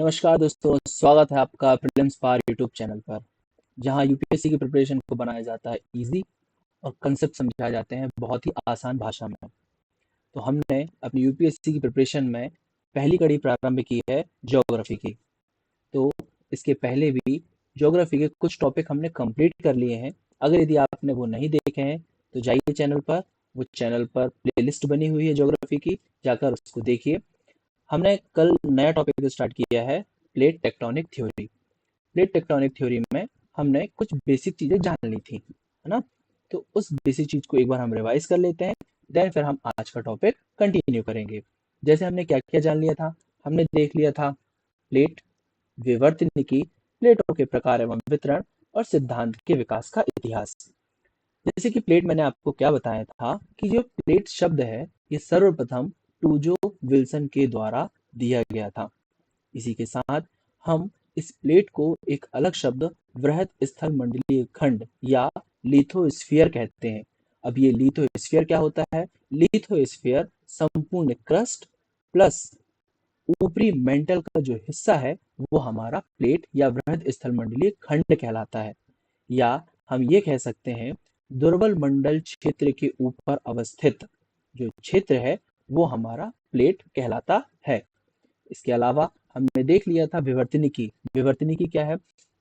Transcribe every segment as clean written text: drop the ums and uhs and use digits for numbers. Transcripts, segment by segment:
नमस्कार दोस्तों, स्वागत है आपका प्रीलिम्स पार यूट्यूब चैनल पर, जहां यूपीएससी की प्रिपरेशन को बनाया जाता है इजी और कंसेप्ट समझाए जाते हैं बहुत ही आसान भाषा में। तो हमने अपनी यूपीएससी की प्रिपरेशन में पहली कड़ी प्रारंभ की है ज्योग्राफी की। तो इसके पहले भी ज्योग्राफी के कुछ टॉपिक हमने कंप्लीट कर लिए हैं। अगर यदि आपने वो नहीं देखे हैं तो जाइए चैनल पर, वो चैनल पर प्लेलिस्ट बनी हुई है ज्योग्राफी की, जाकर उसको देखिए। हमने कल नया टॉपिक स्टार्ट किया है, plate tectonic theory. Plate tectonic theory में हमने कुछ बेसिक चीजें जान ली थी, है ना। तो उस बेसिक चीज को एक बार हम रिवाइज कर लेते हैं, देन फिर हम आज का टॉपिक कंटिन्यू करेंगे। जैसे हमने क्या क्या जान लिया था, हमने देख लिया था प्लेट, विवर्तनिकी, प्लेटों के प्रकार एवं वितरण और सिद्धांत के विकास का इतिहास। जैसे कि प्लेट, मैंने आपको क्या बताया था कि जो प्लेट शब्द है ये सर्वप्रथम टूजो विल्सन के द्वारा दिया गया था। इसी के साथ हम इस प्लेट को एक अलग शब्द वृहद स्थल मंडलीय खंड या लिथोस्फीयर कहते हैं। अब ये लिथोस्फीयर क्या होता है? लिथोस्फीयर संपूर्ण क्रस्ट प्लस ऊपरी मेंटल का जो हिस्सा है वो हमारा प्लेट या वृहद स्थल मंडलीय खंड कहलाता है। या हम ये कह सकते हैं दुर्बल मंडल क्षेत्र के ऊपर अवस्थित जो क्षेत्र है वो हमारा प्लेट कहलाता है। इसके अलावा हमने देख लिया था विवर्तनिकी। विवर्तनिकी क्या है?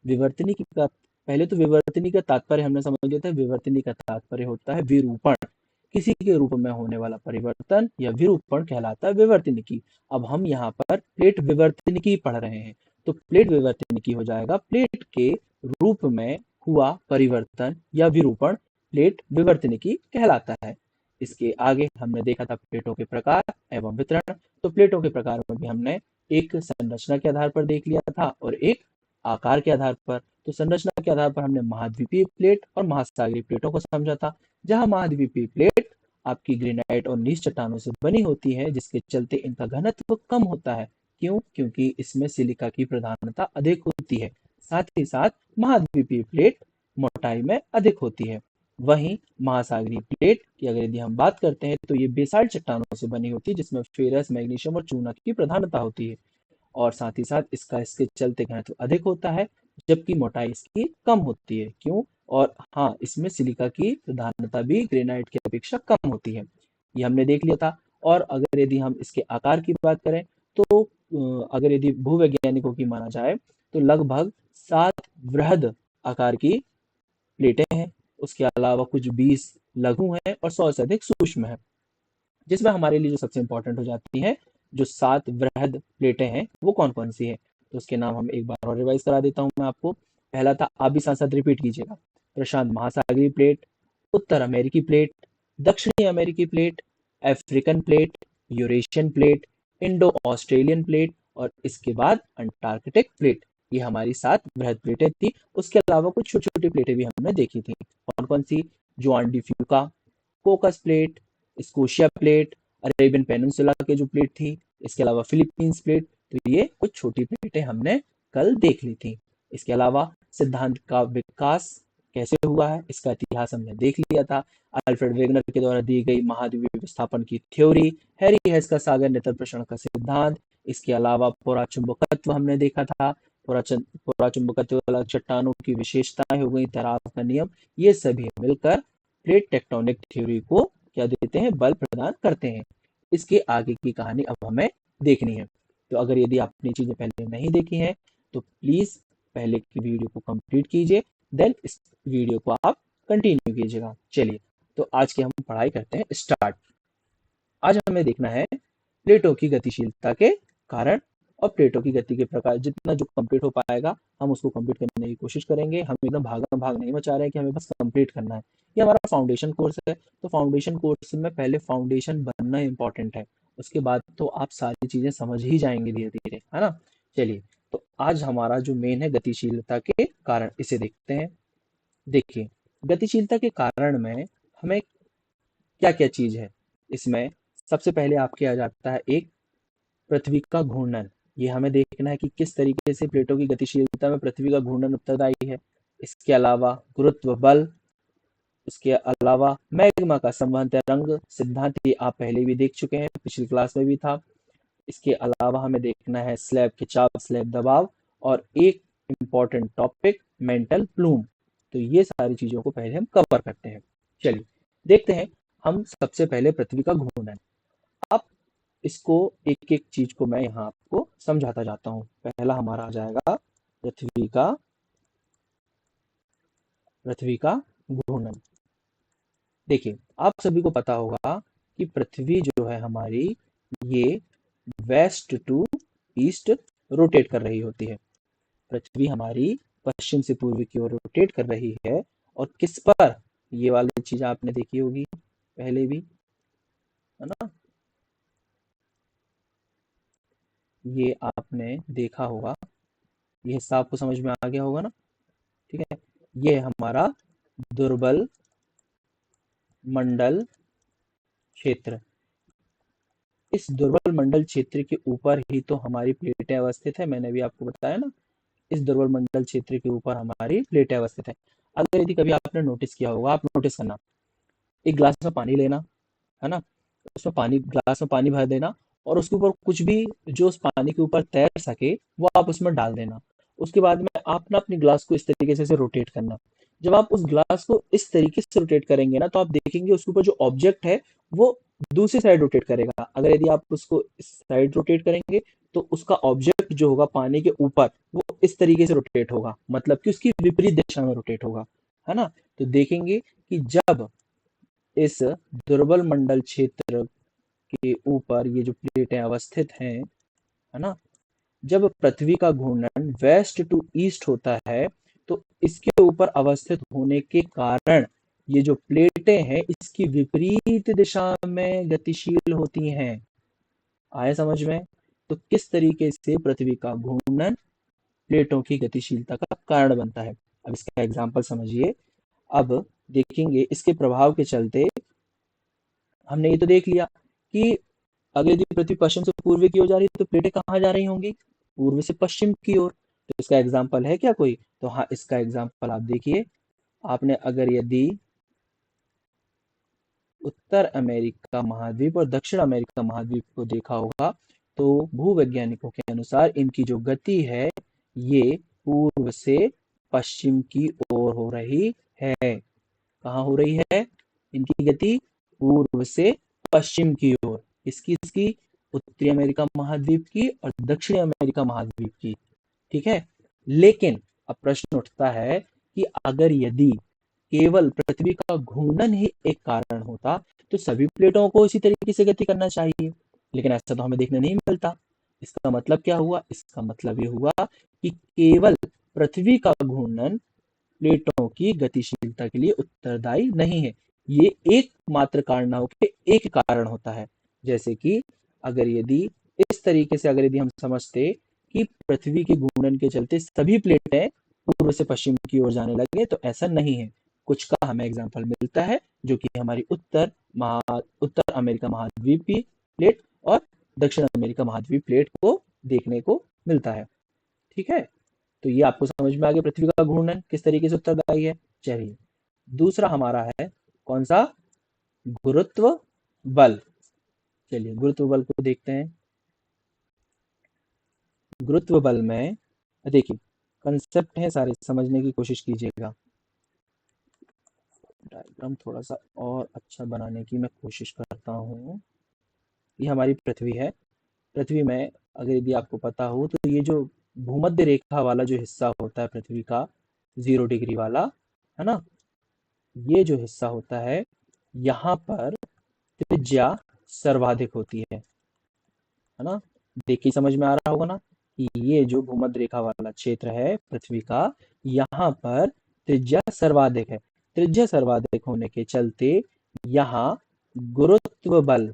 विवर्तनिकी का पहले तो विवर्तनिकी का तात्पर्य हमने समझ लिया था। विवर्तनिकी का तात्पर्य होता है विरूपण, किसी के रूप में होने वाला परिवर्तन या विरूपण कहलाता है विवर्तनिकी। अब हम यहाँ पर प्लेट विवर्तनिकी पढ़ रहे हैं, तो प्लेट विवर्तनिकी हो जाएगा प्लेट के रूप में हुआ परिवर्तन या विरूपण प्लेट विवर्तनिकी कहलाता है। इसके आगे हमने देखा था प्लेटों के प्रकार एवं वितरण। तो प्लेटों के प्रकार में भी हमने एक संरचना के आधार पर देख लिया था और एक आकार के आधार पर। तो संरचना के आधार पर हमने महाद्वीपीय प्लेट और महासागरीय प्लेटों को समझा था। जहां महाद्वीपीय प्लेट आपकी ग्रेनाइट और नीच चट्टानों से बनी होती है, जिसके चलते इनका घनत्व कम होता है। क्यों? क्योंकि इसमें सिलिका की प्रधानता अधिक होती है। साथ ही साथ महाद्वीपीय प्लेट मोटाई में अधिक होती है। वहीं महासागरीय प्लेट की अगर यदि हम बात करते हैं तो ये बेसाल्ट चट्टानों से बनी होती है, जिसमें फेरस, मैग्नीशियम और चूना की प्रधानता होती है। और साथ ही साथ इसका इसके चलते घनत्व अधिक होता है, जबकि मोटाई इसकी कम होती है। क्यों? और हाँ, इसमें सिलिका की प्रधानता भी ग्रेनाइट की अपेक्षा कम होती है। ये हमने देख लिया था। और अगर यदि हम इसके आकार की बात करें तो अगर यदि भूवैज्ञानिकों की माना जाए तो लगभग 7 वृहद आकार की प्लेटें हैं। उसके अलावा कुछ 20 लघु हैं और 100 से अधिक सूक्ष्म हैं। जिसमें हमारे लिए जो सबसे इंपॉर्टेंट हो जाती है, जो 7 वृहद प्लेटें हैं वो कौन कौन सी है, तो उसके नाम हम एक बार और रिवाइज करा देता हूँ मैं आपको। पहला था, आप भी साथ साथ रिपीट कीजिएगा, प्रशांत महासागरीय प्लेट, उत्तर अमेरिकी प्लेट, दक्षिणी अमेरिकी plate, African plate, Eurasian plate, Indo Australian plate और इसके बाद अंटार्कटिक प्लेट। ये हमारी 7 वृहद प्लेटें थी। उसके अलावा कुछ छोटी छोटी प्लेटें भी हमने देखी थी। कौन कौन सी? Juan de Fuca, Cocos plate, Scotia plate, Arabian peninsula की जो प्लेट थी, इसके अलावा फिलीपींस प्लेट। तो ये कुछ छोटी प्लेटें हमने कल देख ली थी। इसके अलावा सिद्धांत का विकास कैसे हुआ है इसका इतिहास हमने देख लिया था। अल्फ्रेड वेगनर के द्वारा दी गई महाद्वीपीय विस्थापन की थ्योरी, हैरी हेस का सागर नेत्र प्रसरण का सिद्धांत। इसके अलावा पुराचुंबकत्व हमने देखा था। पुराचुंबकत्व वाला चट्टानों की विशेषताएं हो गई, तराव का नियम। ये सभी मिलकर प्लेट टेक्टोनिक थ्योरी को क्या देते हैं? बल प्रदान करते हैं। इसके आगे की कहानी अब हमें देखनी है। तो अगर यदि आपने चीजें पहले नहीं देखी हैं तो प्लीज पहले की वीडियो को कंप्लीट कीजिए, देन इस वीडियो को आप कंटिन्यू कीजिएगा। चलिए, तो आज की हम पढ़ाई करते हैं स्टार्ट। आज हमें देखना है प्लेटों की गतिशीलता के कारण और प्लेटों की गति के प्रकार। जितना जो कंप्लीट हो पाएगा हम उसको कंप्लीट करने की कोशिश करेंगे। हम एकदम भागम भाग नहीं मचा रहे हैं कि हमें बस कंप्लीट करना है। ये हमारा फाउंडेशन कोर्स है, तो फाउंडेशन कोर्स में पहले फाउंडेशन बनना इंपॉर्टेंट है। उसके बाद तो आप सारी चीजें समझ ही जाएंगे धीरे धीरे, है ना। चलिए, तो आज हमारा जो मेन है गतिशीलता के कारण, इसे देखते हैं। देखिए, गतिशीलता के कारण में हमें क्या क्या चीज है इसमें। सबसे पहले आपके आ जाता है एक, पृथ्वी का घूर्णन। ये हमें देखना है कि किस तरीके से प्लेटों की गतिशीलता में पृथ्वी का घूर्णन उत्तरदायी है। इसके अलावा गुरुत्व बल, इसके अलावा मैग्मा का संवहन तरंग सिद्धांत, ये आप पहले भी देख चुके हैं, पिछली क्लास में भी था। इसके अलावा हमें देखना है स्लैब खिंचाव, स्लैब दबाव और एक इम्पॉर्टेंट टॉपिक मेंटल प्लूम। तो ये सारी चीजों को पहले हम कवर करते हैं। चलिए देखते हैं। हम सबसे पहले पृथ्वी का घूर्णन। अब इसको एक एक चीज को मैं यहाँ आपको समझाता जाता हूँ। पहला हमारा आ जाएगा पृथ्वी का घूर्णन। देखिए आप सभी को पता होगा कि पृथ्वी जो है हमारी, ये वेस्ट टू ईस्ट रोटेट कर रही होती है। पृथ्वी हमारी पश्चिम से पूर्व की ओर रोटेट कर रही है। और किस पर? ये वाली चीज आपने देखी होगी पहले भी, है ना? ये आपने देखा होगा, ये हिस्सा आपको समझ में आ गया होगा ना? ठीक है, ये हमारा दुर्बल मंडल क्षेत्र। इस दुर्बल मंडल क्षेत्र के ऊपर ही तो हमारी प्लेटें अवस्थित है। मैंने भी आपको बताया ना, इस दुर्बल मंडल क्षेत्र के ऊपर हमारी प्लेटें अवस्थित है। अगर यदि कभी आपने नोटिस किया होगा, आप नोटिस करना, एक ग्लास में पानी लेना, है ना, उसमें पानी, ग्लास में पानी भर देना और उसके ऊपर कुछ भी जो उस पानी के ऊपर तैर सके वो आप उसमें डाल देना। उसके बाद में आप ना अपनी ग्लास को इस तरीके से रोटेट करना। जब आप उस ग्लास को इस तरीके से रोटेट करेंगे ना, तो आप देखेंगे उसके ऊपर जो ऑब्जेक्ट है वो दूसरी साइड रोटेट करेगा। अगर यदि आप उसको इस साइड रोटेट करेंगे तो उसका ऑब्जेक्ट जो होगा पानी के ऊपर, वो इस तरीके से रोटेट होगा, मतलब कि उसकी विपरीत दिशा में रोटेट होगा, है ना? तो देखेंगे कि जब इस दुर्बल मंडल क्षेत्र के ऊपर ये जो प्लेटें अवस्थित हैं, है ना, जब पृथ्वी का घूर्णन वेस्ट टू ईस्ट होता है तो इसके ऊपर अवस्थित होने के कारण ये जो प्लेटें हैं इसकी विपरीत दिशा में गतिशील होती हैं। आए समझ में? तो किस तरीके से पृथ्वी का घूर्णन प्लेटों की गतिशीलता का कारण बनता है। अब इसका एग्जाम्पल समझिए। अब देखेंगे इसके प्रभाव के चलते, हमने ये तो देख लिया कि अगर यदि पृथ्वी पश्चिम से पूर्व की ओर जा रही है तो प्लेटें कहाँ जा रही होंगी? पूर्व से पश्चिम की ओर। तो इसका एग्जाम्पल है क्या कोई? तो हाँ, इसका एग्जाम्पल आप देखिए। आपने अगर यदि उत्तर अमेरिका महाद्वीप और दक्षिण अमेरिका महाद्वीप को देखा होगा तो भूवैज्ञानिकों के अनुसार इनकी जो गति है ये पूर्व से पश्चिम की ओर हो रही है। कहाँ हो रही है इनकी गति? पूर्व से पश्चिम की ओर। इसकी उत्तरी अमेरिका महाद्वीप की और दक्षिणी अमेरिका महाद्वीप की। ठीक है, लेकिन अब प्रश्न उठता है कि अगर यदि केवल पृथ्वी का घूर्णन ही एक कारण होता तो सभी प्लेटों को इसी तरीके से गति करना चाहिए, लेकिन ऐसा तो हमें देखने नहीं मिलता। इसका मतलब क्या हुआ? इसका मतलब ये हुआ कि केवल पृथ्वी का घूर्णन प्लेटों की गतिशीलता के लिए उत्तरदायी नहीं है। ये एकमात्र कारण ना होकर एक कारण होता है। जैसे कि अगर यदि इस तरीके से अगर यदि हम समझते कि पृथ्वी के घूर्णन के चलते सभी प्लेटें पूर्व से पश्चिम की ओर जाने लगे, तो ऐसा नहीं है। कुछ का हमें एग्जाम्पल मिलता है जो कि हमारी उत्तर अमेरिका महाद्वीप की प्लेट और दक्षिण अमेरिका महाद्वीप प्लेट को देखने को मिलता है। ठीक है, तो ये आपको समझ में आ गया पृथ्वी का घूर्णन किस तरीके से उत्तरदायी है। चलिए दूसरा हमारा है कौन सा? गुरुत्व बल। चलिए गुरुत्व बल को देखते हैं। गुरुत्व बल में देखिए कंसेप्ट है सारे, समझने की कोशिश कीजिएगा। डायग्राम थोड़ा सा और अच्छा बनाने की मैं कोशिश करता हूँ। ये हमारी पृथ्वी है। पृथ्वी में अगर यदि आपको पता हो तो ये जो भूमध्य रेखा वाला जो हिस्सा होता है पृथ्वी का, 0 डिग्री वाला, है ना, ये जो हिस्सा होता है यहाँ पर त्रिज्या सर्वाधिक होती है ना? देखिए समझ में आ रहा होगा ना कि ये जो भूमध्य रेखा वाला क्षेत्र है पृथ्वी का, यहाँ पर त्रिज्या सर्वाधिक है। त्रिज्या सर्वाधिक होने के चलते यहाँ गुरुत्व बल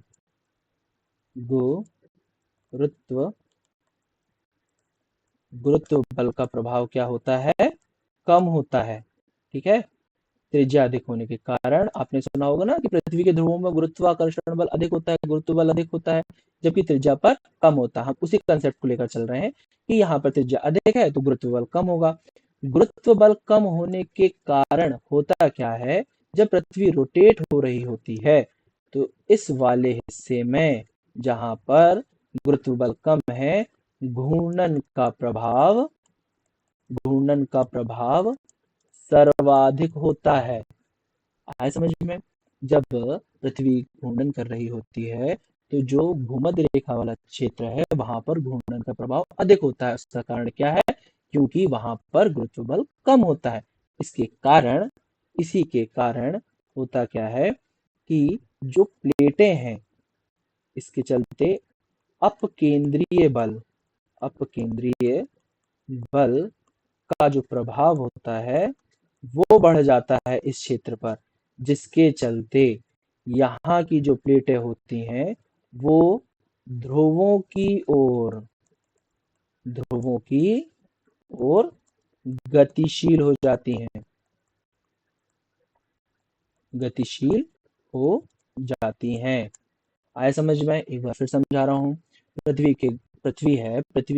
गुरुत्व गुरुत्व बल का प्रभाव क्या होता है? कम होता है। ठीक है, त्रिज्या अधिक होने के कारण आपने सुना होगा ना कि पृथ्वी के ध्रुवों में गुरुत्वाकर्षण बल अधिक होता है, गुरुत्व बल अधिक होता है, जबकि त्रिज्या पर कम होता है। हम उसी कंसेप्ट को लेकर चल रहे हैं कि यहाँ पर त्रिज्या अधिक है तो गुरुत्व बल कम होगा। गुरुत्व बल कम होने के कारण होता क्या है? जब पृथ्वी रोटेट हो रही होती है तो इस वाले हिस्से में जहां पर गुरुत्व बल कम है, घूर्णन का प्रभाव सर्वाधिक होता है। आए समझ में? जब पृथ्वी घूर्णन कर रही होती है तो जो भूमध्य रेखा वाला क्षेत्र है वहां पर घूर्णन का प्रभाव अधिक होता है। उसका कारण क्या है? क्योंकि वहां पर गुरुत्व बल कम होता है। इसी के कारण होता क्या है कि जो प्लेटें हैं, इसके चलते अपकेंद्रीय बल का जो प्रभाव होता है वो बढ़ जाता है इस क्षेत्र पर, जिसके चलते यहाँ की जो प्लेटें होती हैं वो ध्रुवों की ओर गतिशील हो जाती हैं, आया समझ में? एक बार फिर समझा रहा हूँ। पृथ्वी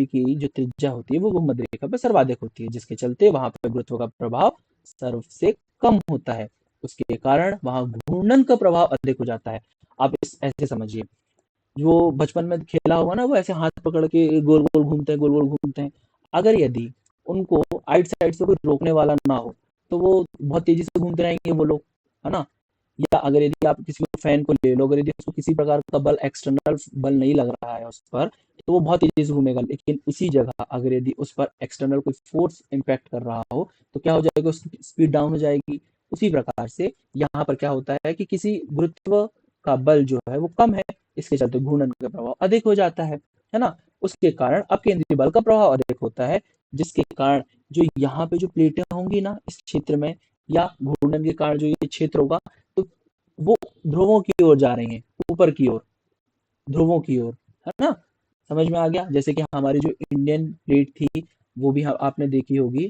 की जो त्रिज्या होती है वो भूमध्य रेखा पर सर्वाधिक होती है, जिसके चलते वहां पर गुरुत्व का प्रभाव सर्व से कम होता है। उसके कारण वहां घूर्णन का प्रभाव अधिक हो जाता है। आप इस ऐसे समझिए, जो बचपन में खेला होगा ना, वो ऐसे हाथ पकड़ के गोल गोल घूमते हैं, गोल गोल घूमते हैं। अगर यदि उनको आइट साइड से कोई रोकने वाला ना हो तो वो बहुत तेजी से घूमते रहेंगे वो लोग, है ना? या अगर यदि आप किसी फैन को ले लो, अगर यदि उसको किसी प्रकार का बल, एक्सटर्नल बल नहीं लग रहा है उस पर, तो वो बहुत तेजी से घूमेगा। लेकिन उसी जगह अगर यदि उस पर एक्सटर्नल कोई फोर्स इम्पैक्ट कर रहा हो तो क्या हो जाएगा? उसकी स्पीड डाउन हो जाएगी। उसी प्रकार से यहाँ पर क्या होता है कि किसी गुरुत्व का बल जो है वो कम है, इसके चलते घूर्णन का प्रभाव अधिक हो जाता है ना? उसके कारण अपकेंद्रीय बल का प्रभाव अधिक होता है, जिसके कारण जो यहाँ पे जो प्लेटें होंगी ना इस क्षेत्र में, या घूर्णन के कारण जो ये क्षेत्र होगा, तो वो ध्रुवों की ओर जा रही हैं, ऊपर की ओर, ध्रुवों की ओर, है ना? समझ में आ गया? जैसे कि हमारी जो इंडियन प्लेट थी वो भी आपने देखी होगी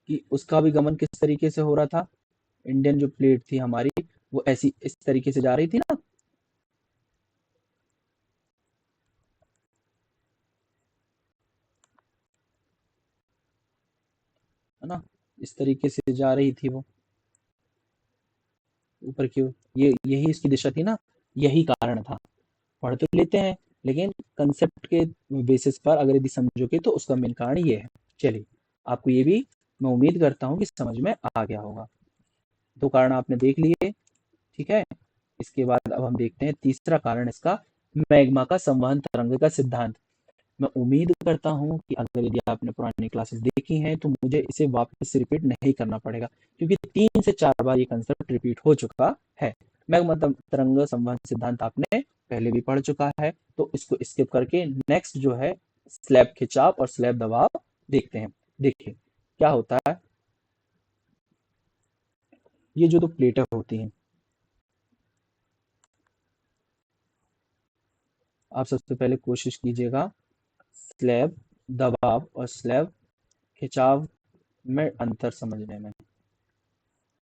कि उसका भी गमन किस तरीके से हो रहा था। इंडियन जो प्लेट थी हमारी, वो ऐसी इस तरीके से जा रही थी ना, है ना? इस तरीके से जा रही थी वो ऊपर की ओर। ये यही इसकी दिशा थी ना, यही कारण था। पढ़ तो लेते हैं, लेकिन कंसेप्ट के बेसिस पर अगर यदि समझोगे तो उसका मेन कारण ये है। चलिए, आपको ये भी मैं उम्मीद करता हूँ कि समझ में आ गया होगा। दो कारण आपने देख लिए, ठीक है? इसके बाद अब हम देखते हैं तीसरा कारण इसका, मैग्मा का संवहन तरंग का सिद्धांत। मैं उम्मीद करता हूँ कि अगर यदि आपने पुरानी क्लासेस देखी हैं तो मुझे इसे वापस से रिपीट नहीं करना पड़ेगा, क्योंकि 3 से 4 बार ये कंसेप्ट रिपीट हो चुका है। मैग्मा तरंग संवहन सिद्धांत आपने पहले भी पढ़ चुका है, तो इसको स्किप करके नेक्स्ट जो है स्लैब खिंचाव और स्लैब दबाव देखते हैं। देखिए क्या होता है, ये जो दो प्लेटें होती हैं, आप सबसे पहले कोशिश कीजिएगा स्लैब दबाव और स्लैब खिंचाव में अंतर समझने में, है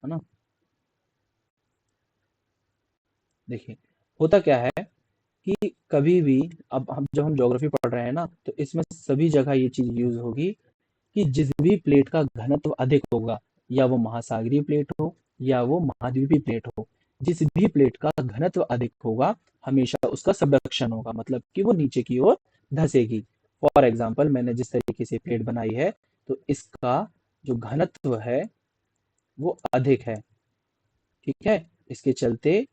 ना? देखिए होता क्या है कि कभी भी, अब हम जब हम ज्योग्राफी पढ़ रहे हैं ना, तो इसमें सभी जगह ये चीज यूज होगी कि जिस भी प्लेट का घनत्व अधिक होगा, या वो महासागरीय प्लेट हो या वो महाद्वीपीय प्लेट हो, जिस भी प्लेट का घनत्व अधिक होगा हमेशा उसका सबडक्शन होगा, मतलब कि वो नीचे की ओर धंसेगी। फॉर एग्जाम्पल, मैंने जिस तरीके से प्लेट बनाई है, तो इसका जो घनत्व है वो अधिक है, ठीक है? इसके चलते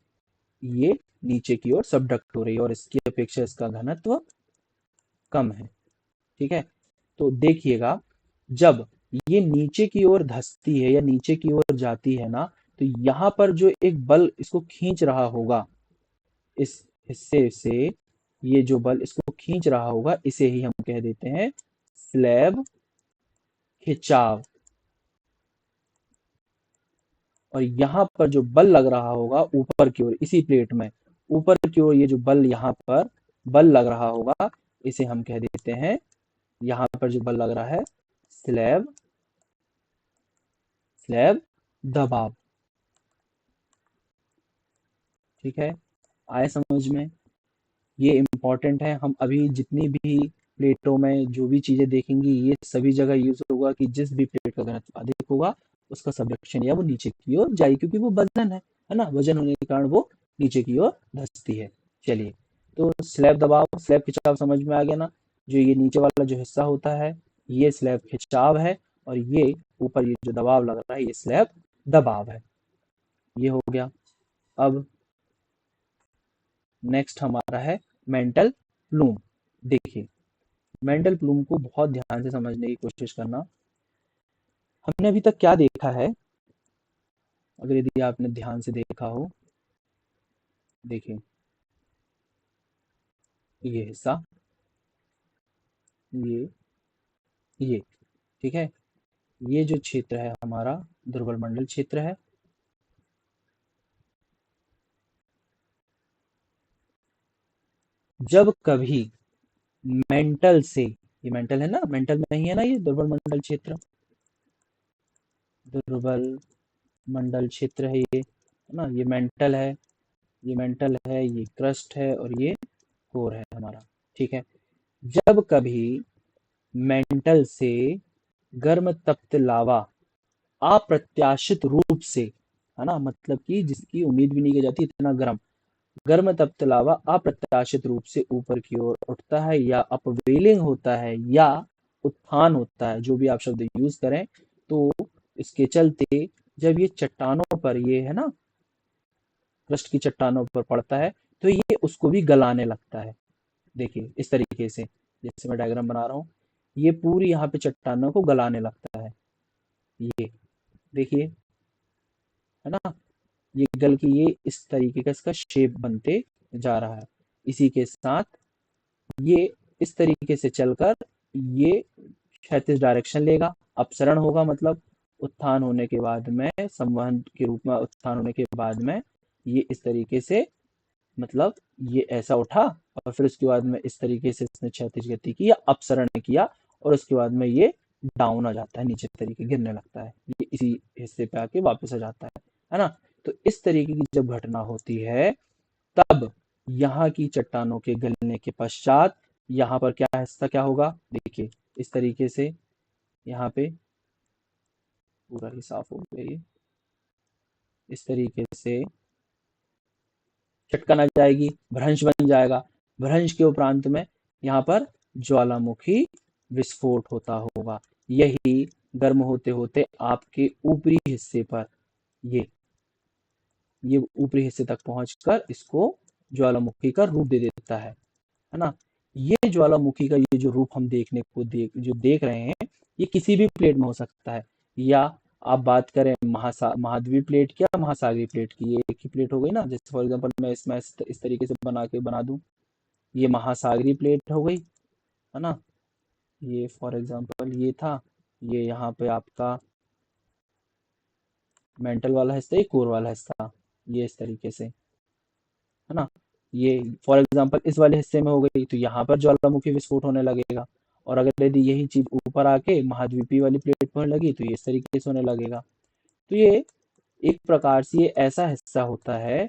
ये नीचे की ओर सबडक्ट हो रही है और इसकी अपेक्षा इसका घनत्व कम है, ठीक है? तो देखिएगा, जब ये नीचे की ओर धंसती है या नीचे की ओर जाती है ना, तो यहाँ पर जो एक बल इसको खींच रहा होगा, इस हिस्से से ये जो बल इसको खींच रहा होगा, इसे ही हम कह देते हैं स्लैब खिंचाव। और यहाँ पर जो बल लग रहा होगा ऊपर की ओर, इसी प्लेट में ऊपर की ओर ये जो बल यहाँ पर बल लग रहा होगा, इसे हम कह देते हैं, यहाँ पर जो बल लग रहा है, स्लैब स्लैब दबाव, ठीक है? आए समझ में? ये इम्पोर्टेंट है। हम अभी जितनी भी प्लेटों में जो भी चीजें देखेंगे, ये सभी जगह यूज होगा कि जिस भी प्लेट का घनत्व अधिक होगा उसका सबडक्शन या वो नीचे की ओर जाएगी, क्योंकि वो वजन है ना? वजन होने के कारण वो नीचे की ओर धंसती है। चलिए, तो स्लैब दबाव, स्लैब खिंचाव समझ में आ गया ना। जो ये नीचे वाला जो हिस्सा होता है ये स्लैब खिंचाव है, और ये ऊपर ये जो दबाव लग रहा है ये स्लैब दबाव है। ये हो गया। अब नेक्स्ट हमारा है मेंटल प्लूम। देखिए, मेंटल प्लूम को बहुत ध्यान से समझने की कोशिश करना। हमने अभी तक क्या देखा है, अगर यदि आपने ध्यान से देखा हो, देखिए ये हिस्सा, ये ठीक है, ये जो क्षेत्र है हमारा दुर्बल मंडल क्षेत्र है। जब कभी मेंटल से, ये मेंटल है ना, मेंटल में ही है ना ये दुर्बल मंडल क्षेत्र, दुर्बल मंडल क्षेत्र है ये, है ना, ये मेंटल है, ये मेंटल है, ये क्रस्ट है, और ये कोर है हमारा। ठीक है, जब कभी मेंटल से गर्म तप्त लावा अप्रत्याशित रूप से, है ना, मतलब कि जिसकी उम्मीद भी नहीं की जाती, इतना गर्म गर्म तप्त लावा अप्रत्याशित रूप से ऊपर की ओर उठता है, या अपवेलिंग होता है, या उत्थान होता है, जो भी आप शब्द यूज करें। तो इसके चलते जब ये चट्टानों पर, ये है ना, क्रस्ट की चट्टानों पर पड़ता है, तो ये उसको भी गलाने लगता है। देखिए इस तरीके से, जैसे मैं डायग्राम बना रहा हूँ, ये पूरी यहाँ पे चट्टानों को गलाने लगता है। ये देखिए, है ना, ये गल के ये इस तरीके का इसका शेप बनते जा रहा है। इसी के साथ ये इस तरीके से चलकर ये क्षैतिज डायरेक्शन लेगा, अपसरण होगा, मतलब उत्थान होने के बाद में, संवहन के रूप में उत्थान होने के बाद में ये इस तरीके से, मतलब ये ऐसा उठा, और फिर उसके बाद में इस तरीके से इसने क्षैतिज गति की या अपसरण किया, और उसके बाद में ये डाउन आ जाता है, नीचे तरीके गिरने लगता है, ये इसी हिस्से पे आके वापस आ जाता है ना। तो इस तरीके की जब घटना होती है, तब यहाँ की चट्टानों के गलने के पश्चात यहाँ पर क्या हिस्सा क्या होगा, देखिए इस तरीके से, यहाँ पे पूरा ही साफ हो गया ये, इस तरीके से चटकन आ जाएगी, भ्रंश बन जाएगा। भ्रंश के उपरांत में यहाँ पर ज्वालामुखी विस्फोट होता होगा। यही गर्म होते होते आपके ऊपरी हिस्से पर, ये ऊपरी हिस्से तक पहुंचकर इसको ज्वालामुखी का रूप दे देता है ना। ये ज्वालामुखी का ये जो रूप हम जो देख रहे हैं, ये किसी भी प्लेट में हो सकता है, या आप बात करें महाद्वीपीय प्लेट की या महासागरीय प्लेट की, ये एक ही प्लेट हो गई ना। जैसे फॉर एग्जांपल मैं इसमें इस तरीके से बना दूं, ये महासागरीय प्लेट हो गई, है ना। ये फॉर एग्जांपल ये था, ये यहाँ पे आपका मेंटल वाला हिस्सा, ये कोर वाला हिस्सा, ये इस तरीके से, है ना। ये फॉर एग्जांपल इस वाले हिस्से में हो गई, तो यहाँ पर ज्वालामुखी विस्फोट होने लगेगा। और अगर यदि यही चीज ऊपर आके महाद्वीपीय वाली प्लेट पर लगी, तो ये इस तरीके से होने लगेगा। तो ये एक प्रकार से ये ऐसा हिस्सा होता है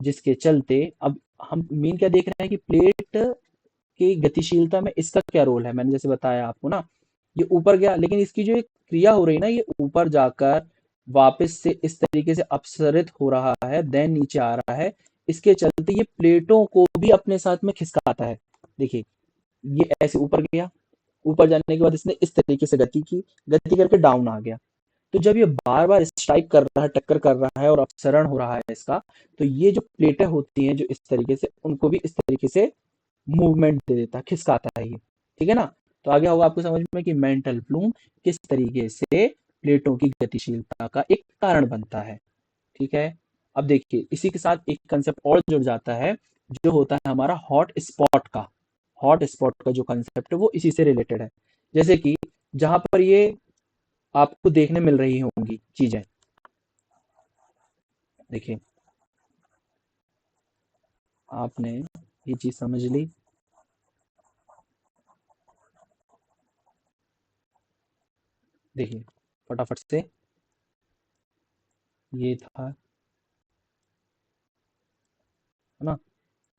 जिसके चलते, अब हम मेन क्या देख रहे हैं कि प्लेट की गतिशीलता में इसका क्या रोल है। मैंने जैसे बताया आपको ना, ये ऊपर गया, लेकिन इसकी जो एक क्रिया हो रही है ना, ये ऊपर जाकर वापस से इस तरीके से अपसरित हो रहा है, देन नीचे आ रहा है। इसके चलते ये प्लेटों को भी अपने साथ में खिसकाता है। देखिए ये ऐसे ऊपर गया, ऊपर जाने के बाद इसने इस तरीके से गति की, गति करके डाउन आ गया। तो जब ये बार बार स्ट्राइक कर रहा है, टक्कर कर रहा है और अपसरण हो रहा है इसका, तो ये जो प्लेटें होती हैं जो इस तरीके से, उनको भी इस तरीके से मूवमेंट दे देता है, खिसकाता है ये। ठीक है ना। तो आगे होगा आपको समझ में कि मेंटल प्लूम किस तरीके से प्लेटों की गतिशीलता का एक कारण बनता है। ठीक है। अब देखिए इसी के साथ एक कंसेप्ट और जुड़ जाता है, जो होता है हमारा हॉट स्पॉट का। हॉट स्पॉट का जो कंसेप्ट है वो इसी से रिलेटेड है। जैसे कि जहां पर ये आपको देखने मिल रही होंगी चीजें, देखिए आपने ये चीज समझ ली, देखिए फटाफट से, ये था, है ना,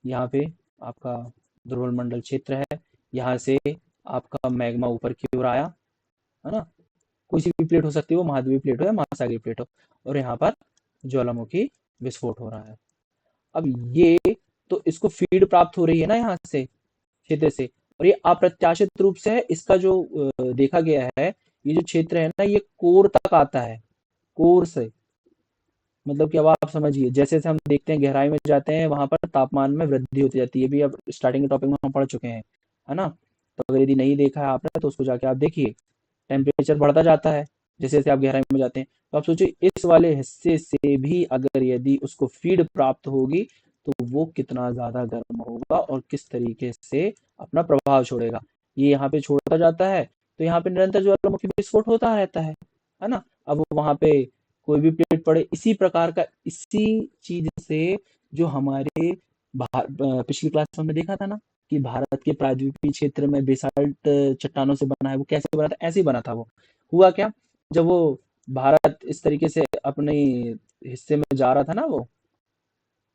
यहाँ पे आपका ध्रुवल मंडल क्षेत्र है, यहाँ से आपका मैग्मा ऊपर की ओर आया, है ना। कोई सी भी प्लेट हो सकती है, वो महाद्वीपीय प्लेट हो या महासागरीय प्लेट हो, और यहाँ पर ज्वालामुखी विस्फोट हो रहा है। अब ये तो इसको फीड प्राप्त हो रही है ना यहाँ से, क्षेत्र से, और ये अप्रत्याशित रूप से है। इसका जो देखा गया है, ये जो क्षेत्र है ना, ये कोर तक आता है, कोर से। मतलब कि अब आप समझिए, जैसे जैसे हम देखते हैं गहराई में जाते हैं, वहां पर तापमान में वृद्धि होती जाती है। ये भी अब स्टार्टिंग के टॉपिक में हम पढ़ चुके हैं, है ना। तो अगर यदि नहीं देखा है आपने तो उसको जाके आप देखिए। टेम्परेचर बढ़ता जाता है जैसे जैसे आप गहराई में जाते हैं। तो आप सोचिए, इस वाले हिस्से से भी अगर यदि उसको फीड प्राप्त होगी, तो वो कितना ज्यादा गर्म होगा और किस तरीके से अपना प्रभाव छोड़ेगा। ये यहाँ पे छोड़ता जाता है, तो यहाँ पे निरंतर ज्वालामुखी विस्फोट होता रहता है ना। अब वहां पे कोई भी प्लेट पड़े, इसी प्रकार का, इसी चीज से, जो हमारे पिछली क्लास में हमने देखा था ना, कि भारत के प्रायद्वीपीय क्षेत्र में बेसाल्ट चट्टानों से बना है। वो कैसे बना था? ऐसे ही बना था वो। हुआ क्या, जब वो भारत इस तरीके से अपने हिस्से में जा रहा था ना वो,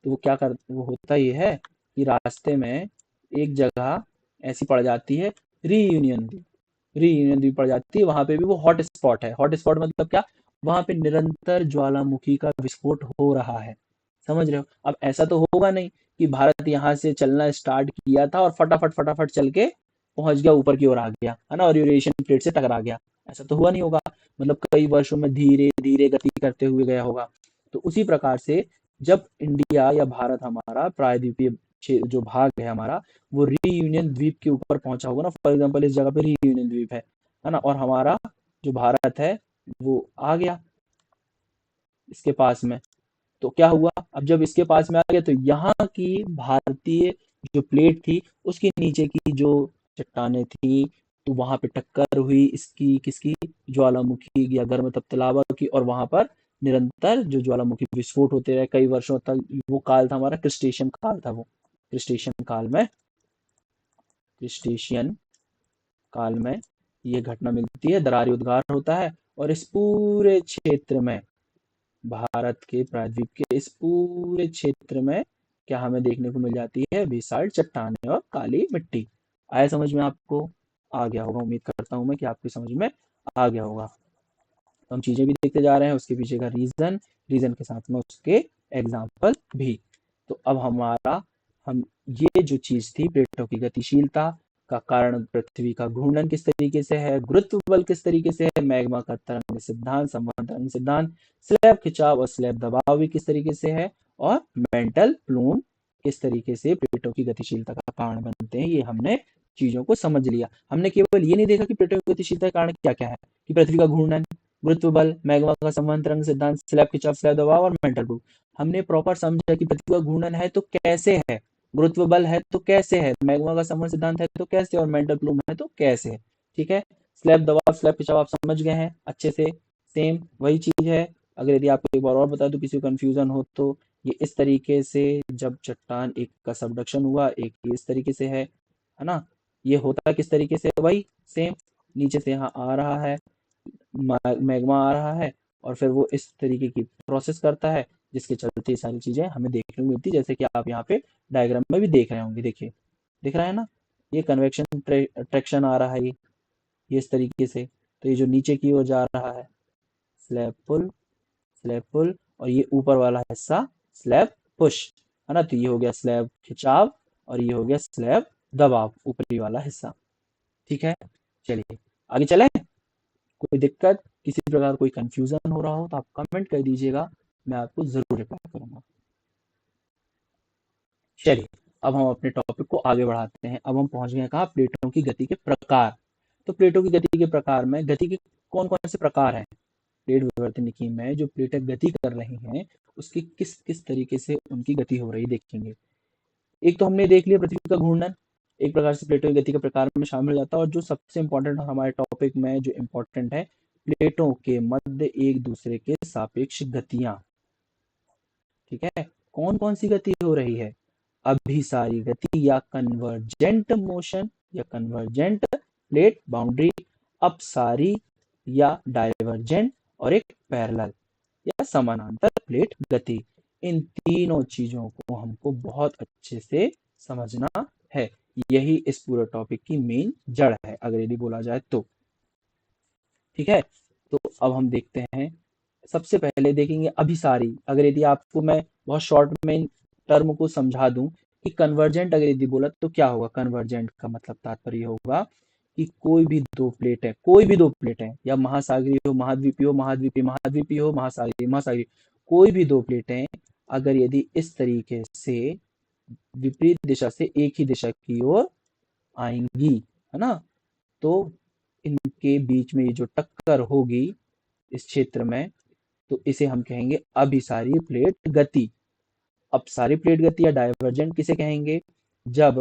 तो वो होता ये है कि रास्ते में एक जगह ऐसी पड़ जाती है, रीयूनियन द्वीप। रीयूनियन द्वीप पड़ जाती है, वहां पे भी वो हॉट स्पॉट है। हॉट स्पॉट मतलब क्या? वहां पे निरंतर ज्वालामुखी का विस्फोट हो रहा है। समझ रहे हो? अब ऐसा तो होगा नहीं कि भारत यहाँ से चलना स्टार्ट किया था और फटाफट फटाफट चल के पहुंच गया, ऊपर की ओर आ गया, है ना, और यूरेशियन प्लेट से टकरा गया। ऐसा तो हुआ नहीं होगा। मतलब कई वर्षों में धीरे धीरे गति करते हुए गया होगा। तो उसी प्रकार से, जब इंडिया या भारत हमारा प्रायद्वीपीय जो भाग है हमारा, वो रीयूनियन द्वीप के ऊपर पहुंचा होगा ना। फॉर एग्जांपल, इस जगह पे रीयूनियन द्वीप है ना, और हमारा जो भारत है वो आ गया इसके पास में। तो क्या हुआ, अब जब इसके पास में आ गया, तो यहाँ की भारतीय जो प्लेट थी, उसके नीचे की जो चट्टानें थी, तो वहां पे टक्कर हुई इसकी, किसकी? ज्वालामुखी या गर्म तप्त लावा की। और वहां पर निरंतर जो ज्वालामुखी विस्फोट होते रहे कई वर्षों तक। वो काल था हमारा क्रिस्टेशियन काल था वो। क्रिस्टेशियन काल में, क्रिस्टेशियन काल में ये घटना मिलती है, दरारी उद्गार होता है। और इस पूरे क्षेत्र में, भारत के प्रायद्वीप के इस पूरे क्षेत्र में, क्या हमें देखने को मिल जाती है? बेसाल्ट चट्टानें और काली मिट्टी। आया समझ में आपको? आ गया होगा, उम्मीद करता हूं मैं कि आपकी समझ में आ गया होगा। तो हम चीजें भी देखते जा रहे हैं, उसके पीछे का रीजन, रीजन के साथ में उसके एग्जाम्पल भी। तो अब हम ये जो चीज थी, प्लेटों की गतिशीलता का कारण पृथ्वी का घूर्णन किस तरीके से है, गुरुत्व बल किस तरीके से है, मैग्मा का तरंग सिद्धांत, संवहन तरंग सिद्धांत, स्लैब खिंचाव और स्लैब दबाव भी किस तरीके से है, और मेंटल प्लूम किस तरीके से प्लेटों की गतिशीलता का कारण बनते हैं, ये हमने चीजों को समझ लिया। हमने केवल ये नहीं देखा कि प्लेटों की गतिशीलता का कारण क्या क्या है, कि पृथ्वी का घूर्णन, गुरुत्व बल, मैग्मा का संवहन तरंग सिद्धांत, स्लैब खिंचाव, स्लैब दबाव और मेंटल प्लूम। हमने प्रॉपर समझा कि पृथ्वी का घूर्णन है तो कैसे है, गुरुत्व बल है तो कैसे है, मैग्मा का संवहन सिद्धांत है तो कैसे, और मेंटल प्लूम है तो कैसे है। ठीक है। स्लैब दबाव, स्लैब खिंचाव आप समझ गए हैं अच्छे से। सेम वही चीज है। अगर यदि आपको एक बार और बता दूं, किसी को कंफ्यूजन हो तो, ये इस तरीके से, जब चट्टान एक का सबडक्शन हुआ, एक इस तरीके से है ना। ये होता है किस तरीके से? वही सेम, नीचे से यहाँ आ रहा है, मैग्मा आ रहा है, और फिर वो इस तरीके की प्रोसेस करता है, जिसके चलते ये सारी चीजें हमें देखने को मिलती है, जैसे कि आप यहाँ पे डायग्राम में भी देख रहे होंगे। देखिए, दिख रहा है ना, ये कन्वेक्शन ट्रैक्शन आ रहा है, ये इस तरीके से। तो ये जो नीचे की ओर जा रहा है, स्लैब पुल, स्लैब पुल, और ये ऊपर वाला हिस्सा स्लैब पुश, है ना। तो ये हो गया स्लैब खिंचाव, और ये हो गया स्लैब दबाव, ऊपरी वाला हिस्सा। ठीक है। चलिए आगे चले। कोई दिक्कत, किसी प्रकार कोई कंफ्यूजन हो रहा हो तो आप कमेंट कर दीजिएगा, मैं आपको जरूर रिप्लाई करूंगा। चलिए, अब हम अपने टॉपिक को आगे बढ़ाते हैं। अब हम पहुंच गए कहाँ? प्लेटों की गति के प्रकार। तो प्लेटों की गति के प्रकार में, गति के कौन कौन से प्रकार हैं? प्लेट विवर्तनिकी में जो प्लेटें गति कर रही हैं, उसकी किस किस तरीके से उनकी गति हो रही है देखेंगे। एक तो हमने देख लिया पृथ्वी का घूर्णन, एक प्रकार से प्लेटों की गति के प्रकार में शामिल हो जाता है। और जो सबसे इंपॉर्टेंट हमारे टॉपिक में जो इम्पोर्टेंट है, प्लेटों के मध्य एक दूसरे के सापेक्ष गतियां। ठीक है। कौन कौन सी गति हो रही है? अभिसारी गति या कन्वर्जेंट मोशन या कन्वर्जेंट प्लेट बाउंड्री, अपसारी या डाइवर्जेंट, और एक पैरेलल या समानांतर प्लेट गति। इन तीनों चीजों को हमको बहुत अच्छे से समझना है। यही इस पूरे टॉपिक की मेन जड़ है, अगर यदि बोला जाए तो। ठीक है। तो अब हम देखते हैं, सबसे पहले देखेंगे अभिसारी। अगर यदि आपको मैं बहुत शॉर्ट में टर्म को समझा दूं, कि कन्वर्जेंट अगर यदि बोला तो क्या होगा, कन्वर्जेंट का मतलब तात्पर्य होगा कि कोई भी दो प्लेट है, या महासागरीय हो, महाद्वीपीय हो, महाद्वीपीय महाद्वीपीय हो, महासागरीय महासागरीय, कोई भी दो प्लेटें अगर यदि इस तरीके से विपरीत दिशा से एक ही दिशा की ओर आएंगी, है ना, तो इनके बीच में ये जो टक्कर होगी इस क्षेत्र में, तो इसे हम कहेंगे अभिसारी प्लेट गति। अपसारी प्लेट गति या डायवर्जेंट किसे कहेंगे, जब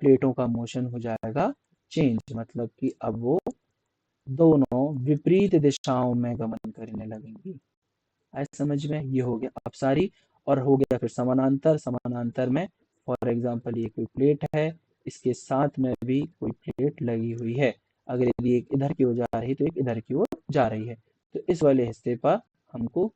प्लेटों का मोशन हो जाएगा चेंज, मतलब कि अब वो दोनों विपरीत दिशाओं में गमन करने लगेंगी। आए समझ में, ये हो गया अपसारी। और हो गया फिर समानांतर। समानांतर में फॉर एग्जांपल ये कोई प्लेट है, इसके साथ में भी कोई प्लेट लगी हुई है, अगर यदि एक इधर की ओर जा रही है तो एक इधर की ओर जा रही है, तो इस वाले हिस्से पर हमको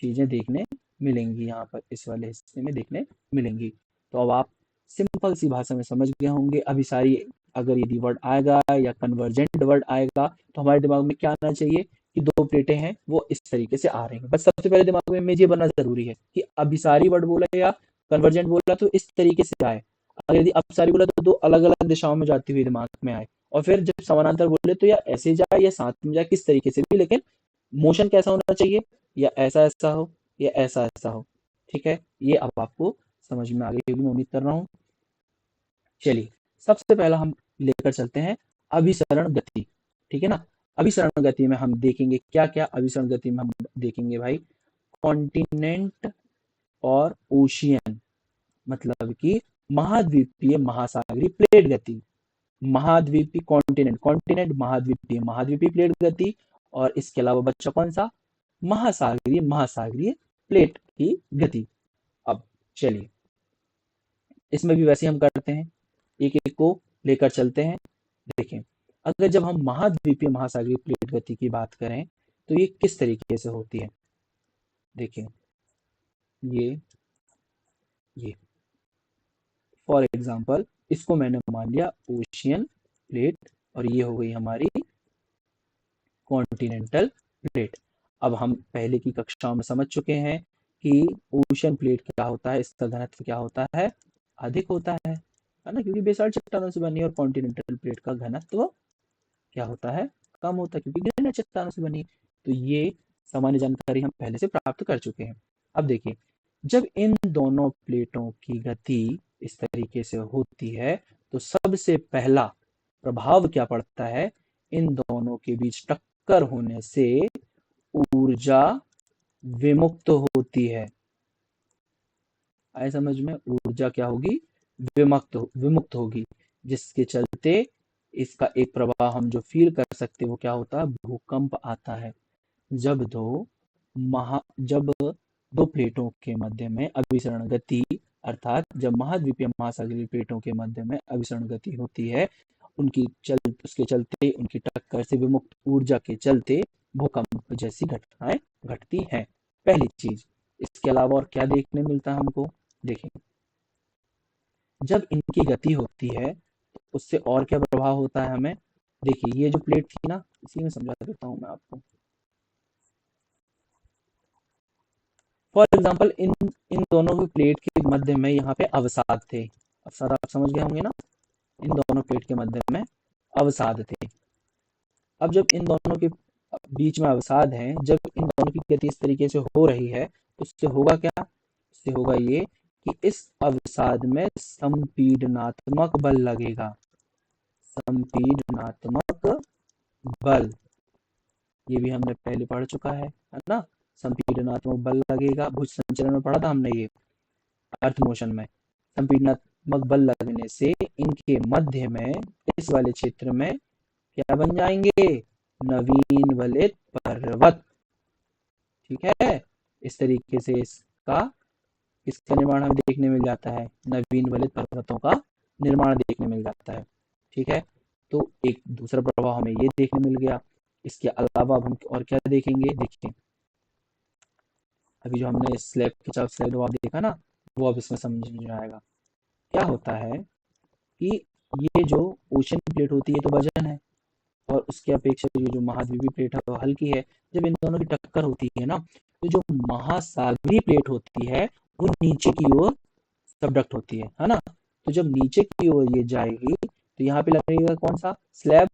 चीजें देखने मिलेंगी, यहाँ पर इस वाले हिस्से में देखने मिलेंगी। तो अब आप सिंपल सी भाषा में समझ गए होंगे अभिसारी अगर यदि वर्ड आएगा या कन्वर्जेंट वर्ड आएगा तो हमारे दिमाग में क्या आना चाहिए कि दो प्लेटें हैं वो इस तरीके से आ रही हैं। बस सबसे पहले दिमाग में इमेज ये बनना जरूरी है कि अभिसारी वर्ड बोला या कन्वर्जेंट बोला तो इस तरीके से आए, अगर यदि अपसारी बोला तो दो अलग अलग दिशाओं में जाती हुई दिमाग में आए, और फिर जब समानांतर बोले तो या ऐसे जाए या साथ में जाए, किस तरीके से भी, लेकिन मोशन कैसा होना चाहिए, या ऐसा ऐसा हो या ऐसा ऐसा हो। ठीक है, ये अब आपको समझ में आ गई होगी मैं उम्मीद कर रहा हूँ। चलिए, सबसे पहला हम लेकर चलते हैं अभिसरण गति। ठीक है ना, अभिसरण गति में हम देखेंगे क्या क्या, अभिसरण गति में हम देखेंगे भाई कॉन्टिनेंट और ओशियन, मतलब कि महाद्वीपीय महासागरीय प्लेट गति, महाद्वीपीय कॉन्टिनेंट, कॉन्टिनेंट महाद्वीपीय महाद्वीपीय प्लेट गति, और इसके अलावा बच्चा कौन सा, महासागरीय महासागरीय प्लेट की गति। अब चलिए, इसमें भी वैसे हम करते हैं, एक एक को लेकर चलते हैं। देखें, अगर जब हम महाद्वीपीय महासागरीय प्लेट गति की बात करें तो ये किस तरीके से होती है। देखें, ये फॉर एग्जांपल इसको मैंने मान लिया ओशियन प्लेट, और ये हो गई हमारी कॉन्टिनेंटल प्लेट। अब हम पहले की कक्षाओं में समझ चुके हैं कि ओशन प्लेट क्या होता है, इसका घनत्व क्या होता है, अधिक होता है ना, क्योंकि बेसाल्ट चट्टानों से बनी, और कॉन्टिनेंटल प्लेट का घनत्व क्या होता है, कम होता है, क्योंकि ग्रेनाइट चट्टानों से बनी। तो ये सामान्य जानकारी हम पहले से प्राप्त कर चुके हैं। अब देखिए, जब इन दोनों प्लेटों की गति इस तरीके से होती है तो सबसे पहला प्रभाव क्या पड़ता है, इन दोनों के बीच टक्कर होने से ऊर्जा विमुक्त होती है। आए समझ में, ऊर्जा क्या होगी, विमुक्त होगी, जिसके चलते इसका एक प्रभाव हम जो फील कर सकते हैं वो क्या होता है, भूकंप आता है। जब जब दो प्लेटों के मध्य में अभिसरण गति, अर्थात जब महाद्वीपीय महासागरीय प्लेटों के मध्य में अभिसरण गति होती है, उसके चलते उनकी टक्कर से विमुक्त ऊर्जा के चलते भूकंप जैसी घटनाएं घटती हैं, पहली चीज। इसके अलावा और क्या देखने मिलता है हमको, देखें, जब इनकी गति होती है तो उससे और क्या प्रभाव होता है हमें। देखिए, ये जो प्लेट थी ना, इसी में समझा देता हूं मैं आपको। फॉर एग्जाम्पल इन इन दोनों की प्लेट के मध्य में यहाँ पे अवसाद थे, अवसाद आप समझ गए होंगे ना, इन दोनों प्लेट के मध्य में अवसाद थे। अब जब इन दोनों के बीच में अवसाद है, जब इन दोनों की गति इस तरीके से हो रही है तो उससे होगा क्या, उससे होगा ये कि इस अवसाद में संपीडनात्मक बल लगेगा, संपीडनात्मक बल, ये भी हमने पहले पढ़ चुका है ना, संपीडनात्मक बल लगेगा, भुज संचलन में पढ़ा था हमने ये, अर्थ मोशन में। संपीडनात्मक बल लगने से इनके मध्य में इस वाले क्षेत्र में क्या बन जाएंगे, नवीन वलित पर्वत। ठीक है, इस तरीके से इसका निर्माण हमें देखने मिल जाता है, नवीन वलित पर्वतों का निर्माण देखने मिल जाता है। ठीक है, तो एक दूसरा प्रभाव हमें ये देखने मिल गया। इसके अलावा अब हम और क्या देखेंगे, देखिए, अभी जो हमने स्लैब खिंचाव स्लाइड वो देखा ना, वो अब इसमें समझ में आएगा। क्या होता है कि ये जो ओशन प्लेट होती है तो वजन है, और उसके अपेक्षा ये जो महाद्वीपीय प्लेट है वो हल्की है। जब इन दोनों की टक्कर होती है ना, तो जो महासागरीय प्लेट होती है वो नीचे की ओर सबडक्ट होती है ना। तो जब नीचे की ओर ये जाएगी तो यहाँ पे लगेगा कौन सा, स्लैब।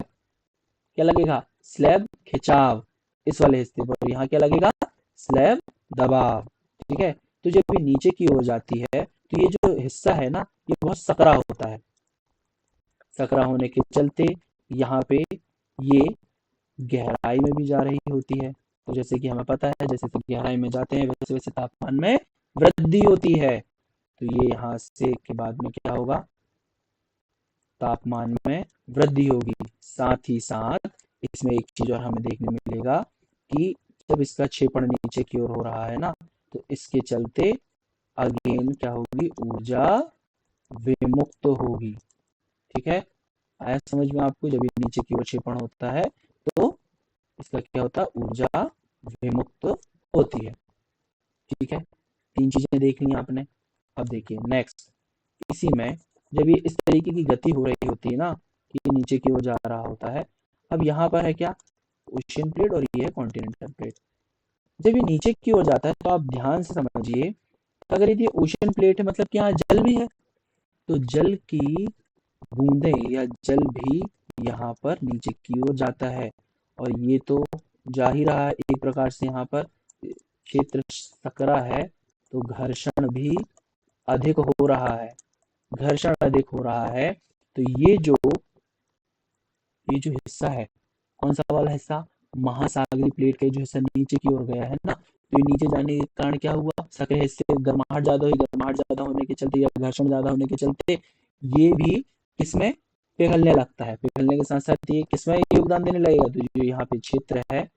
क्या लगेगा, स्लैब खिंचाव इस वाले हिस्से पर, यहाँ क्या लगेगा, स्लैब दबाव। ठीक है। तो जब ये नीचे की ओर जाती है तो ये जो हिस्सा है ना, ये बहुत सकरा होता है। सकरा होने के चलते यहाँ पे ये गहराई में भी जा रही होती है। तो जैसे कि हमें पता है, जैसे जैसे गहराई में जाते हैं वैसे वैसे तापमान में वृद्धि होती है। तो ये यहाँ से के बाद में क्या होगा, तापमान में वृद्धि होगी। साथ ही साथ इसमें एक चीज और हमें देखने मिलेगा कि जब इसका क्षेपण नीचे की ओर हो रहा है ना, तो इसके चलते अगेन क्या होगी, ऊर्जा विमुक्त होगी। ठीक है। आया समझ में आपको, जब ये नीचे की ओर क्षेपण होता है तो इसका क्या होता है, ऊर्जा विमुक्त होती है। ठीक है। तीन चीजें देख ली आपने। अब देखिए नेक्स्ट, इसी में जब ये इस तरीके की गति हो रही होती है ना, कि नीचे की ओर जा रहा होता है, अब यहाँ पर है क्या, ओशियन प्लेट और ये है कॉन्टिनेंटल प्लेट। जब ये नीचे की ओर जाता है तो आप ध्यान से समझिए, अगर ये ओशियन प्लेट है मतलब कि यहाँ जल भी है, तो जल की बूंदें या जल भी यहाँ पर नीचे की ओर जाता है। और ये तो जा ही रहा है एक प्रकार से, यहाँ पर क्षेत्र सकरा है तो घर्षण भी अधिक हो रहा है। घर्षण अधिक हो रहा है तो ये जो हिस्सा है, कौन सा वाला हिस्सा, महासागरीय प्लेट का जो हिस्सा नीचे की ओर गया है ना, तो ये नीचे जाने के कारण क्या हुआ, सकरे हिस्से गर्माहट ज्यादा हुई, गर्माहट ज्यादा होने के चलते या घर्षण ज्यादा होने के चलते ये भी किसमें पिघलने लगता है। पिघलने के साथ साथ ये किसमें योगदान देने लगेगा, तो जो यहाँ पे क्षेत्र है,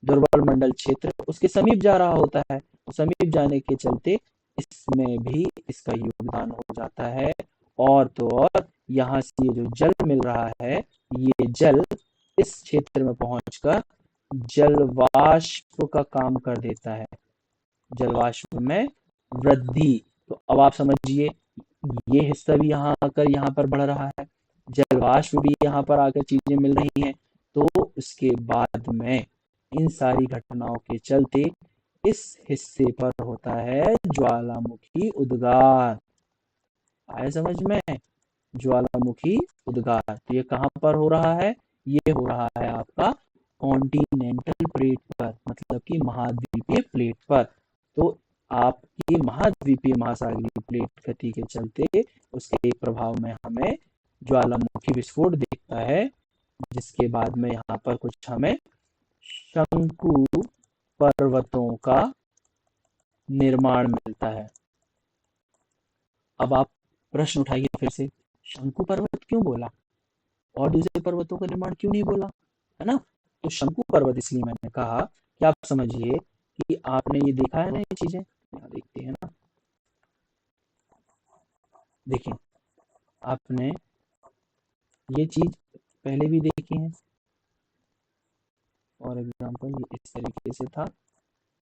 दुर्बल मंडल क्षेत्र, उसके समीप जा रहा होता है। तो समीप जाने के चलते इसमें भी इसका योगदान हो जाता है। और तो और यहाँ से ये जो जल मिल रहा है, ये जल इस क्षेत्र में पहुंचकर जलवाष्प का काम कर देता है, जलवाष्प में वृद्धि। तो अब आप समझिए, ये हिस्सा भी यहाँ आकर यहाँ पर बढ़ रहा है, जलवाष्प भी यहाँ पर आकर चीजें मिल रही हैं। तो उसके बाद में इन सारी घटनाओं के चलते इस हिस्से पर होता है ज्वालामुखी उद्गार। आए समझ में, ज्वालामुखी उद्गार। तो ये कहाँ पर हो रहा है, ये हो रहा है आपका कॉन्टिनेंटल प्लेट पर, मतलब कि महाद्वीपीय प्लेट पर। तो आपकी महाद्वीपीय महासागरीय प्लेट गति के चलते उसके एक प्रभाव में हमें ज्वालामुखी विस्फोट दिखता है, जिसके बाद में यहाँ पर कुछ हमें शंकु पर्वतों का निर्माण मिलता है। अब आप प्रश्न उठाइए फिर से, शंकु पर्वत क्यों बोला और दूसरे पर्वतों का निर्माण क्यों नहीं बोला, है ना। तो शंकु पर्वत इसलिए मैंने कहा कि आप समझिए कि आपने ये देखा है ना, ये चीजें यहाँ देखते हैं ना, देखिए आपने ये चीज पहले भी देखी है। फॉर एग्जाम्पल ये इस तरीके से था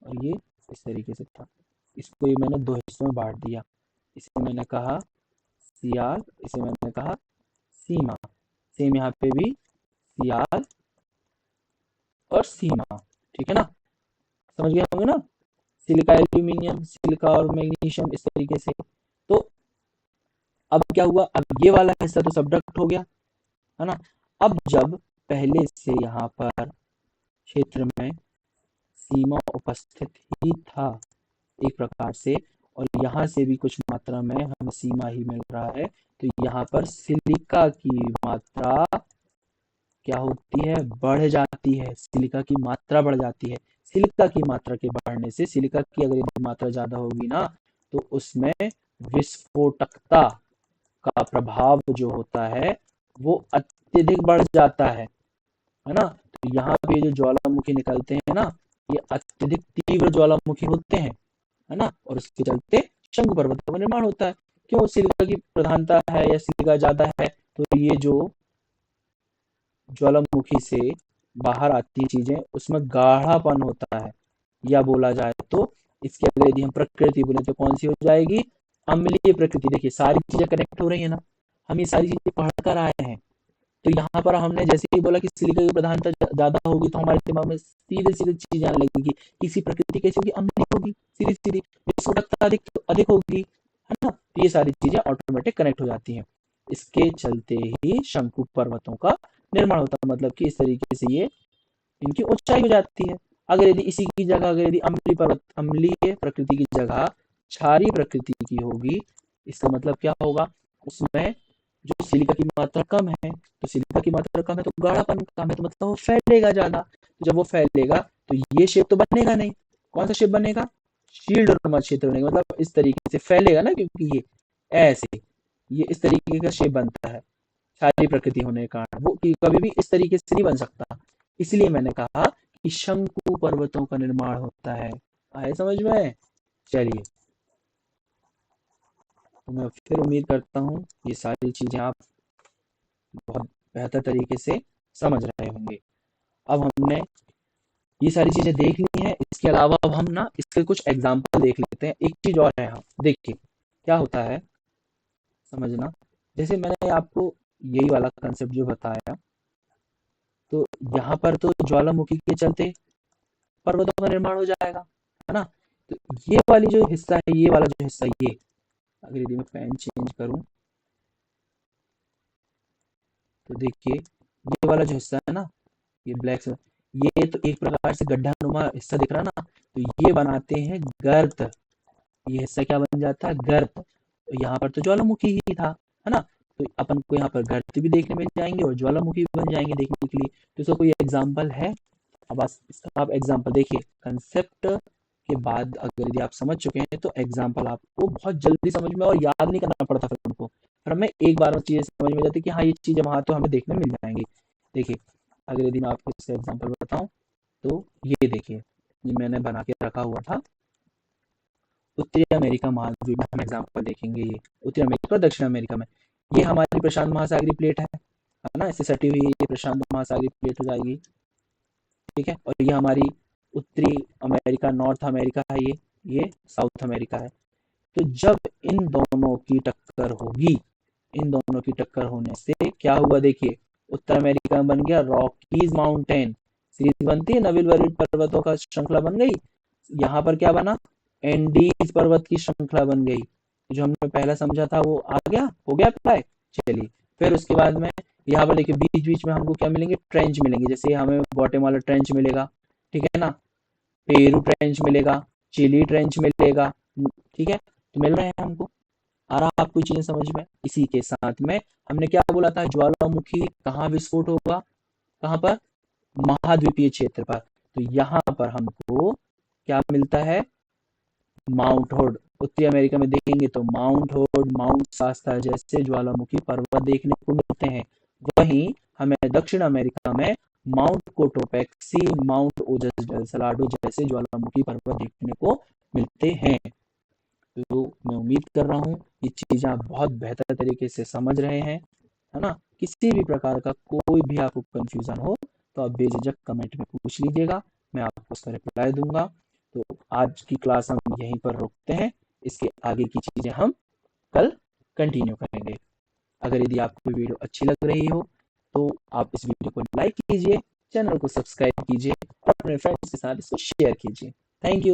और ये इस तरीके से था, इसको ये मैंने दो हिस्सों में बांट दिया। इसे मैंने कहा सियाल, इसे मैंने कहा सीमा। सेम यहाँ पे भी सियाल और सीमा। ठीक है ना, समझ गए होंगे ना, सिलिका एल्यूमिनियम, सिलिका और मैग्नीशियम इस तरीके से। तो अब क्या हुआ, अब ये वाला हिस्सा तो सबडक्ट हो गया, है ना। अब जब पहले से यहाँ पर क्षेत्र में सीमा उपस्थित ही था एक प्रकार से, और यहाँ से भी कुछ मात्रा में हमें सीमा ही मिल रहा है, तो यहाँ पर सिलिका की मात्रा क्या होती है, बढ़ जाती है। सिलिका की मात्रा बढ़ जाती है। सिलिका की मात्रा के बढ़ने से, सिलिका की अगर यदि मात्रा ज्यादा होगी ना, तो उसमें विस्फोटकता का प्रभाव जो होता है वो अत्यधिक बढ़ जाता है ना। तो यहाँ पे जो ज्वालामुखी निकलते हैं ना, ये अत्यधिक तीव्र ज्वालामुखी होते हैं, है ना। और उसके चलते शंकु पर्वतों का निर्माण होता है। क्यों, सिलिका की प्रधानता है या सिलिका ज्यादा है, तो ये जो ज्वालामुखी से बाहर आती चीजें उसमें गाढ़ापन होता है, या बोला जाए तो इसकी अगर यदि हम प्रकृति बोले तो कौन सी हो जाएगी, अम्लीय प्रकृति। देखिए सारी चीजें कनेक्ट हो रही है ना, हम ये सारी चीजें पढ़ कर आए हैं। तो यहाँ पर हमने जैसे ही बोला कि सिलिका की प्रधानता ज्यादा होगी, तो हमारे दिमाग में सीधे सीधे चीजें आने लगेगी, किसी प्रकृति कैसी होगी, अम्लीय होगी, सीधी सीधी विस्फोटकता अधिक अधिक होगी, है ना। ये सारी चीजें ऑटोमेटिक कनेक्ट हो जाती हैं। इसके चलते ही शंकु पर्वतों का निर्माण होता है, मतलब कि इस तरीके से ये इनकी ऊंचाई हो जाती है। अगर यदि इसी की जगह, अगर यदि अम्लीय प्रकृति की जगह क्षारीय प्रकृति की होगी, इसका मतलब क्या होगा, उसमें जो सिलिका की मात्रा कम है, तो सिलिका की मात्रा कम है तो गाढ़ापन कम है, तो मतलब वो फैलेगा ज्यादा। तो जब वो फैलेगा तो ये शेप तो बनेगा नहीं। कौन सा शेप बनेगा, शील्ड नुमा क्षेत्र बनेगा, मतलब इस तरीके से फैलेगा ना, क्योंकि ये ऐसे, ये इस तरीके का शेप बनता है क्षारीय प्रकृति होने के कारण, वो कि कभी भी इस तरीके से नहीं बन सकता। इसलिए मैंने कहा कि शंकु पर्वतों का निर्माण होता है। आए समझ में? चलिए, तो मैं फिर उम्मीद करता हूँ ये सारी चीजें आप बहुत बेहतर तरीके से समझ रहे होंगे। अब हमने ये सारी चीजें देख ली हैं, इसके अलावा अब हम ना इसके कुछ एग्जाम्पल देख लेते हैं। एक चीज और है, हम देखिए क्या होता है, समझना। जैसे मैंने आपको यही वाला कंसेप्ट जो बताया, तो यहाँ पर तो ज्वालामुखी के चलते पर्वतों का निर्माण हो जाएगा, है ना। तो ये वाली जो हिस्सा है, ये वाला जो हिस्सा, ये अगर यदि मैं पेन चेंज करूं, तो देखिए ये वाला जो हिस्सा है ना, ये ब्लैक से, ये तो एक प्रकार से गड्ढा नुमा हिस्सा दिख रहा ना, तो ये बनाते हैं गर्त। ये हिस्सा क्या बन जाता है, गर्त। तो यहाँ पर तो ज्वालामुखी ही था, है ना। तो अपन को यहाँ पर गर्त भी देखने मिल जाएंगे और ज्वालामुखी भी बन जाएंगे देखने के लिए। तो इसका कोई एग्जाम्पल है? अब इसका आप एग्जाम्पल देखिए, कंसेप्ट के बाद अगर यदि आप समझ चुके हैं तो एग्जाम्पल आपको बहुत जल्दी समझ में और याद नहीं करना पड़ता फिर हमको, फिर हमें एक बार में चीजें समझ में जाती कि हाँ ये चीजें वहां तो हमें देखने मिल जाएंगी। देखिए, अगर यदि मैं आपको इसका एग्जाम्पल बताऊं, तो ये देखिए, ये मैंने बना के रखा हुआ था उत्तरी अमेरिका महाद्वीप में। हम एग्जाम्पल देखेंगे, ये उत्तरी अमेरिका और दक्षिण अमेरिका में, ये हमारी प्रशांत महासागरीय प्लेट है ना, इससे सटी हुई ये प्रशांत महासागरीय प्लेट हो जाएगी, ठीक है। और ये हमारी उत्तरी अमेरिका, नॉर्थ अमेरिका है, ये साउथ अमेरिका है। तो जब इन दोनों की टक्कर होगी, इन दोनों की टक्कर होने से क्या हुआ, देखिए उत्तर अमेरिका में बन गया रॉकीज माउंटेन, सीरीज बनती है नवील वरीय पर्वतों का श्रृंखला बन गई। यहाँ पर क्या बना, एंडीज पर्वत की श्रृंखला बन गई। जो हमने पहला समझा था वो आ गया, हो गया अप्लाई। चलिए, फिर उसके बाद में यहाँ पर देखिए बीच बीच में हमको क्या मिलेंगे, ट्रेंच मिलेंगे। जैसे हमें ग्वाटेमाला ट्रेंच मिलेगा, ठीक है ना, पेरू ट्रेंच मिलेगा, चिली ट्रेंच मिलेगा, ठीक है। तो मिल रहे हैं हमको, आ रहा आपको चीजें समझ में। इसी के साथ में हमने क्या बोला था, ज्वालामुखी कहाँ विस्फोट होगा, कहाँ पर, महाद्वीपीय क्षेत्र पर। तो यहाँ पर हमको क्या मिलता है, माउंट होड। उत्तरी अमेरिका में देखेंगे तो माउंट होड, माउंट शास्ता जैसे ज्वालामुखी पर्वत देखने को मिलते हैं। वहीं हमें दक्षिण अमेरिका में माउंट कोटोपैक्सी, माउंट ओजस डेल सलाडो जैसे ज्वालामुखी पर्वत देखने को मिलते हैं। तो मैं उम्मीद कर रहा हूँ ये चीजें आप बहुत बेहतर तरीके से समझ रहे हैं, है ना। किसी भी प्रकार का कोई भी आपको कंफ्यूजन हो तो आप बेझिझक कमेंट में पूछ लीजिएगा, मैं आपको उसका रिप्लाई दूंगा। तो आज की क्लास हम यहीं पर रोकते हैं, इसके आगे की चीजें हम कल कंटिन्यू करेंगे। अगर यदि आपको वीडियो अच्छी लग रही हो तो आप इस वीडियो को लाइक कीजिए, चैनल को सब्सक्राइब कीजिए और अपने फ्रेंड्स के साथ इसको शेयर कीजिए। Thank you.